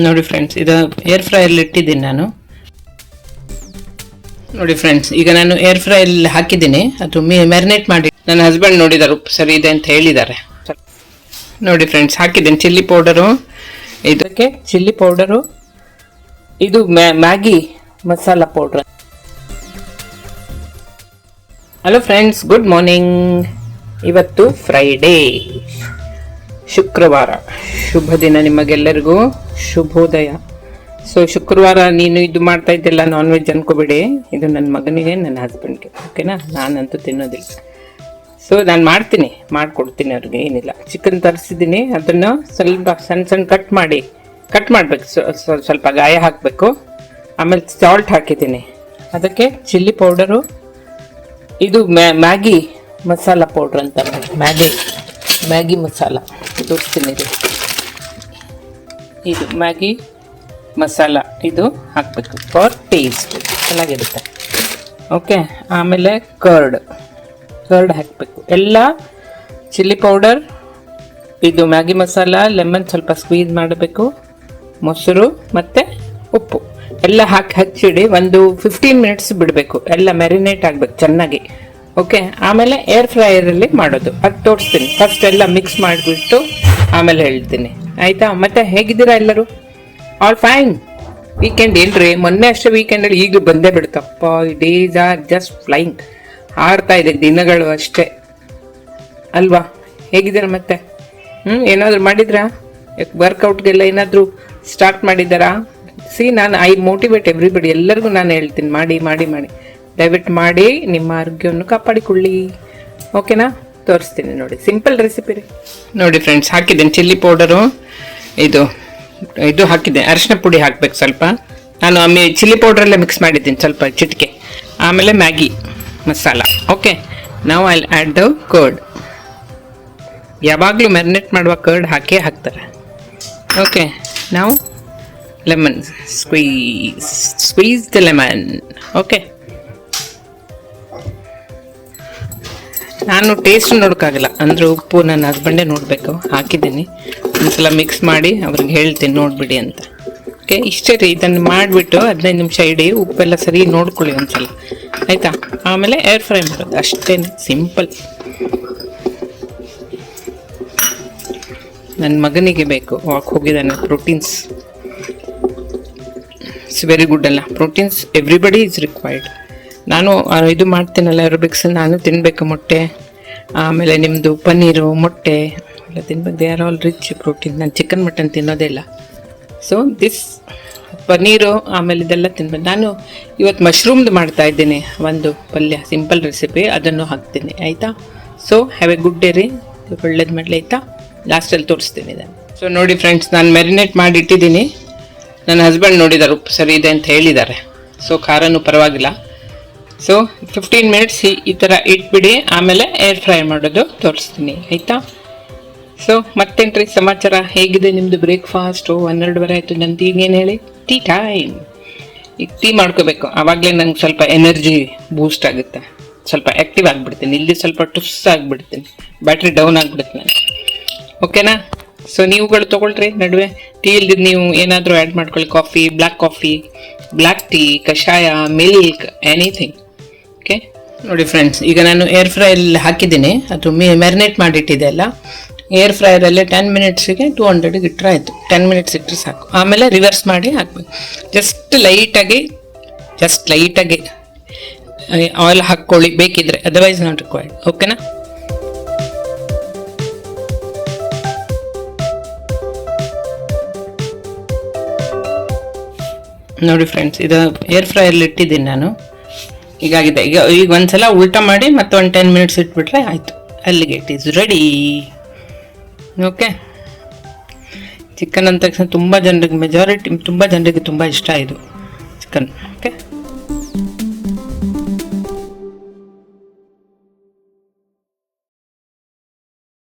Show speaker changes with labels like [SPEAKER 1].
[SPEAKER 1] ನೋಡಿ ಫ್ರೆಂಡ್ಸ್, ಇದು ಏರ್ ಫ್ರೈಯಲ್ಲಿ ಇಟ್ಟಿದ್ದೀನಿ ನಾನು. ನೋಡಿ ಫ್ರೆಂಡ್ಸ್, ಈಗ ನಾನು ಏರ್ ಫ್ರೈಯಲ್ಲಿ ಹಾಕಿದ್ದೀನಿ. ಅದು ಮ್ಯಾರಿನೇಟ್ ಮಾಡಿ ನನ್ನ ಹಸ್ಬೆಂಡ್ ನೋಡಿದ್ದಾರೆ, ಉಪ್ಪು ಸರಿ ಇದೆ ಅಂತ ಹೇಳಿದ್ದಾರೆ. ನೋಡಿ ಫ್ರೆಂಡ್ಸ್, ಹಾಕಿದ್ದೀನಿ ಚಿಲ್ಲಿ ಪೌಡರು, ಇದಕ್ಕೆ ಚಿಲ್ಲಿ ಪೌಡರು, ಇದು Maggi masala powder. Hello friends, good morning. ಇವತ್ತು ಫ್ರೈಡೇ, ಶುಕ್ರವಾರ. ಶುಭ ದಿನ ನಿಮಗೆಲ್ಲರಿಗೂ, ಶುಭೋದಯ. ಸೊ ಶುಕ್ರವಾರ ನೀನು ಇದು ಮಾಡ್ತಾ ಇದ್ದಿಲ್ಲ, ನಾನ್ ವೆಜ್ ಅನ್ಕೋಬೇಡಿ. ಇದು ನನ್ನ ಮಗನಿಗೆ, ನನ್ನ ಹಸ್ಬೆಂಡ್ಗೆ, ಓಕೆನಾ? ನಾನಂತೂ ತಿನ್ನೋದಿಲ್ಲ. ಸೊ ನಾನು ಮಾಡಿಕೊಡ್ತೀನಿ ಅವ್ರಿಗೆ, ಏನಿಲ್ಲ. ಚಿಕನ್ ತರಿಸಿದ್ದೀನಿ, ಅದನ್ನು ಸ್ವಲ್ಪ ಸಣ್ಣ ಸಣ್ಣ ಕಟ್ ಮಾಡಬೇಕು. ಸ್ವಲ್ಪ ಗಾಯ ಹಾಕಬೇಕು. ಆಮೇಲೆ ಸಾಲ್ಟ್ ಹಾಕಿದ್ದೀನಿ, ಅದಕ್ಕೆ ಚಿಲ್ಲಿ ಪೌಡರು, ಇದು ಮ್ಯಾಗಿ ಮಸಾಲ ಪೌಡ್ರ್ ಅಂತ, ಮ್ಯಾಗಿ ಮಸಾಲ ತೋರಿಸ್ತೀನಿ. ಇದು ಮ್ಯಾಗಿ ಮಸಾಲ, ಇದು ಹಾಕಬೇಕು ಫಾರ್ ಟೇಸ್ಟ್, ಚೆನ್ನಾಗಿರುತ್ತೆ. ಓಕೆ, ಆಮೇಲೆ ಕರ್ಡ್ ಹಾಕಬೇಕು. ಎಲ್ಲ ಚಿಲ್ಲಿ ಪೌಡರ್, ಇದು ಮ್ಯಾಗಿ ಮಸಾಲ, ಲೆಮನ್ ಸ್ವಲ್ಪ ಸ್ಕ್ವೀಸ್ ಮಾಡಬೇಕು, ಮೊಸರು ಮತ್ತು ಉಪ್ಪು ಎಲ್ಲ ಹಚ್ಚಿಡಿ. ಒಂದು 15 ಮಿನಿಟ್ಸ್ ಬಿಡಬೇಕು, ಎಲ್ಲ ಮ್ಯಾರಿನೇಟ್ ಆಗಬೇಕು ಚೆನ್ನಾಗಿ. ಓಕೆ, ಆಮೇಲೆ ಏರ್ ಫ್ರೈಯರಲ್ಲಿ ಮಾಡೋದು, ಅದು ತೋರಿಸ್ತೀನಿ. ಫಸ್ಟ್ ಎಲ್ಲ ಮಿಕ್ಸ್ ಮಾಡಿಬಿಟ್ಟು ಆಮೇಲೆ ಹೇಳ್ತೀನಿ, ಆಯಿತಾ? ಮತ್ತೆ ಹೇಗಿದ್ದೀರಾ ಎಲ್ಲರೂ? All fine. ವೀಕೆಂಡ್ ಏನ್ರಿ, ಮೊನ್ನೆ ಅಷ್ಟೇ ವೀಕೆಂಡಲ್ಲಿ ಈಗ ಬಂದೇ ಬಿಡ್ತಪ್ಪ. ಡೇಸ್ ಆರ್ ಜಸ್ಟ್ ಫ್ಲೈಯಿಂಗ್, ಆಡ್ತಾ ಇದೆ ದಿನಗಳು ಅಷ್ಟೇ ಅಲ್ವಾ? ಹೇಗಿದ್ದೀರಾ ಮತ್ತೆ? ಏನಾದರೂ ಮಾಡಿದ್ರಾ? ವರ್ಕೌಟ್ಗೆಲ್ಲ ಏನಾದರೂ ಸ್ಟಾರ್ಟ್ ಮಾಡಿದ್ದಾರಾ? ನಾನು ಐ ಮೋಟಿವೇಟ್ ಎವ್ರಿಬಡಿ, ಎಲ್ಲರಿಗೂ ನಾನು ಹೇಳ್ತೀನಿ, ಮಾಡಿ ದಯವಿಟ್ಟು ಮಾಡಿ, ನಿಮ್ಮ ಆರೋಗ್ಯವನ್ನು ಕಾಪಾಡಿಕೊಳ್ಳಿ. ಓಕೆನಾ? ತೋರಿಸ್ತೀನಿ ನೋಡಿ, ಸಿಂಪಲ್ ರೆಸಿಪಿ ರೀ. ನೋಡಿ ಫ್ರೆಂಡ್ಸ್, ಹಾಕಿದ್ದೀನಿ ಚಿಲ್ಲಿ ಪೌಡರು, ಇದು ಹಾಕಿದ್ದೆ. ಅರಿಶಿನ ಪುಡಿ ಹಾಕ್ಬೇಕು ಸ್ವಲ್ಪ. ನಾನು ಚಿಲ್ಲಿ ಪೌಡ್ರಲ್ಲೇ ಮಿಕ್ಸ್ ಮಾಡಿದ್ದೀನಿ ಸ್ವಲ್ಪ, ಚಿಟಿಕೆ. ಆಮೇಲೆ ಮ್ಯಾಗಿ ಮಸಾಲ. ಓಕೆ, ನಾವು ಐ ಆ್ಯಡ್ ದ ಕರ್ಡ್. ಯಾವಾಗಲೂ ಮ್ಯಾರಿನೇಟ್ ಮಾಡುವ ಕರ್ಡ್ ಹಾಕ್ತಾರೆ. ಓಕೆ, ನಾವು lemon squeeze the lemon. Okay, ನಾನು ಟೇಸ್ಟ್ ನೋಡೋಕ್ಕಾಗಲ್ಲ ಅಂದರೆ ಉಪ್ಪು ನನ್ನ ಹಸ್ಬೆಂಡೇ ನೋಡಬೇಕು. ಹಾಕಿದ್ದೀನಿ, ಒಂದ್ಸಲ ಮಿಕ್ಸ್ ಮಾಡಿ ಅವ್ರಿಗೆ ಹೇಳ್ತೀನಿ ನೋಡಿಬಿಡಿ ಅಂತ. ಓಕೆ, ಇಷ್ಟೇ ರೀ. ಇದನ್ನು ಮಾಡಿಬಿಟ್ಟು 15 ನಿಮಿಷ ಇಡಿ, ಉಪ್ಪೆಲ್ಲ ಸರಿ ನೋಡ್ಕೊಳ್ಳಿ ಒಂದ್ಸಲ, ಆಯಿತಾ? ಆಮೇಲೆ ಏರ್ ಫ್ರೈ ಮಾಡೋದು, ಅಷ್ಟೇ, ಸಿಂಪಲ್. ನನ್ನ ಮಗನಿಗೆ ಬೇಕು, ವಾಕ್ ಹೋಗಿದ್ದಾನೆ. ಪ್ರೋಟೀನ್ಸ್ ಇಟ್ಸ್ ವೆರಿ ಗುಡ್ ಅಲ್ಲ, ಪ್ರೋಟೀನ್ಸ್ ಎವ್ರಿಬಡಿ ಈಸ್ ರಿಕ್ವೈರ್ಡ್. ನಾನು ಇದು ಮಾಡ್ತೀನಲ್ಲ ಏರೋಬಿಕ್ಸ್, ನಾನು ತಿನ್ನಬೇಕು ಮೊಟ್ಟೆ, ಆಮೇಲೆ ನಿಮ್ಮದು ಪನ್ನೀರು, ಮೊಟ್ಟೆ ಎಲ್ಲ ತಿನ್ಬೇಕು. They are all rich protein. ನಾನು ಚಿಕನ್ ಮಟನ್ ತಿನ್ನೋದೇ ಇಲ್ಲ. ಸೊ ದಿಸ್ ಪನ್ನೀರು ಆಮೇಲೆ ಇದೆಲ್ಲ ತಿನ್ಬೇಕು. ನಾನು ಇವತ್ತು ಮಶ್ರೂಮ್ದು ಮಾಡ್ತಾ ಇದ್ದೀನಿ, ಒಂದು ಪಲ್ಯ, ಸಿಂಪಲ್ ರೆಸಿಪಿ, ಅದನ್ನು ಹಾಕ್ತೀನಿ, ಆಯಿತಾ? So have A good day ರೀ, ಒಳ್ಳೇದು ಮಾಡಲಿ, ಆಯಿತಾ? ಲಾಸ್ಟಲ್ಲಿ ತೋರಿಸ್ತೀನಿ ಇದನ್ನು. ಸೊ ನೋಡಿ ಫ್ರೆಂಡ್ಸ್, ನಾನು ಮ್ಯಾರಿನೇಟ್ ಮಾಡಿ ಇಟ್ಟಿದ್ದೀನಿ. ನನ್ನ ಹಸ್ಬೆಂಡ್ ನೋಡಿದ್ದಾರೆ, ಉಪ್ಪು ಸರಿ ಇದೆ ಅಂತ ಹೇಳಿದ್ದಾರೆ. ಸೊ ಖಾರನೂ ಪರವಾಗಿಲ್ಲ. ಸೊ 15 ಮಿನಿಟ್ಸ್ ಈ ಥರ ಇಟ್ಬಿಡಿ, ಆಮೇಲೆ ಏರ್ ಫ್ರೈ ಮಾಡೋದು ತೋರಿಸ್ತೀನಿ, ಆಯಿತಾ? ಸೊ ಮತ್ತೇನ್ರಿ ಸಮಾಚಾರ? ಹೇಗಿದೆ ನಿಮ್ಮದು ಬ್ರೇಕ್ಫಾಸ್ಟು? 12:30 ಆಯಿತು. ನಂದು ಈಗೇನು ಹೇಳಿ, ಟೀ ಟೈಮ್. ಈಗ ಟೀ ಮಾಡ್ಕೋಬೇಕು, ಆವಾಗಲೇ ನಂಗೆ ಸ್ವಲ್ಪ ಎನರ್ಜಿ ಬೂಸ್ಟ್ ಆಗುತ್ತೆ, ಸ್ವಲ್ಪ ಆ್ಯಕ್ಟಿವ್ ಆಗಿಬಿಡ್ತೀನಿ. ಇಲ್ಲಿ ಸ್ವಲ್ಪ ಟುಸ್ ಆಗಿಬಿಡ್ತೀನಿ, ಬ್ಯಾಟ್ರಿ ಡೌನ್ ಆಗಿಬಿಡುತ್ತೆ ನಾನು. ಓಕೆನಾ? ಸೊ ನೀವುಗಳು ತೊಗೊಳ್ರಿ ನಡುವೆ. ಟೀ ಇಲ್ದಿದ್ದು ನೀವು ಏನಾದರೂ ಆ್ಯಡ್ ಮಾಡ್ಕೊಳ್ಳಿ, ಕಾಫಿ, ಬ್ಲ್ಯಾಕ್ ಟೀ, ಕಷಾಯ, ಮಿಲ್ಕ್, ಎನಿಥಿಂಗ್. ಓಕೆ, ನೋಡಿ ಫ್ರೆಂಡ್ಸ್, ಈಗ ನಾನು ಏರ್ ಫ್ರೈಯಲ್ಲಿ ಹಾಕಿದ್ದೀನಿ. ಅದು ಮ್ಯಾರಿನೇಟ್ ಮಾಡಿಟ್ಟಿದೆ ಅಲ್ಲ, ಏರ್ ಫ್ರೈಯರಲ್ಲೇ 10 ಮಿನಿಟ್ಸಿಗೆ 200ಗೆ ಇಟ್ಟರೆ ಆಯಿತು. 10 ಮಿನಿಟ್ಸ್ ಇಟ್ಟರೆ ಸಾಕು. ಆಮೇಲೆ ರಿವರ್ಸ್ ಮಾಡಿ ಹಾಕಬೇಕು. ಜಸ್ಟ್ ಲೈಟಾಗಿ ಆಯಿಲ್ ಹಾಕ್ಕೊಳ್ಳಿ ಬೇಕಿದ್ರೆ, ಅದರ್ವೈಸ್ ನಾಟ್ ರಿಕ್ವೈರ್ಡ್. ಓಕೆನಾ? ನೋಡಿ ಫ್ರೆಂಡ್ಸ್, ಇದು ಏರ್ ಫ್ರೈಯಲ್ಲಿ ಇಟ್ಟಿದ್ದೀನಿ ನಾನು. ಹೀಗಾಗಿದೆ. ಈಗ ಒಂದ್ಸಲ ಉಲ್ಟಾ ಮಾಡಿ ಮತ್ತೆ ಒಂದು 10 ಮಿನಿಟ್ಸ್ ಇಟ್ಬಿಟ್ರೆ ಆಯಿತು, ಅಲ್ಲಿಗೆ it is ready. Okay, chicken ಅಂದ ತಕ್ಷಣ ತುಂಬ ಜನರಿಗೆ ತುಂಬ ಇಷ್ಟ ಇದು ಚಿಕನ್. ಓಕೆ.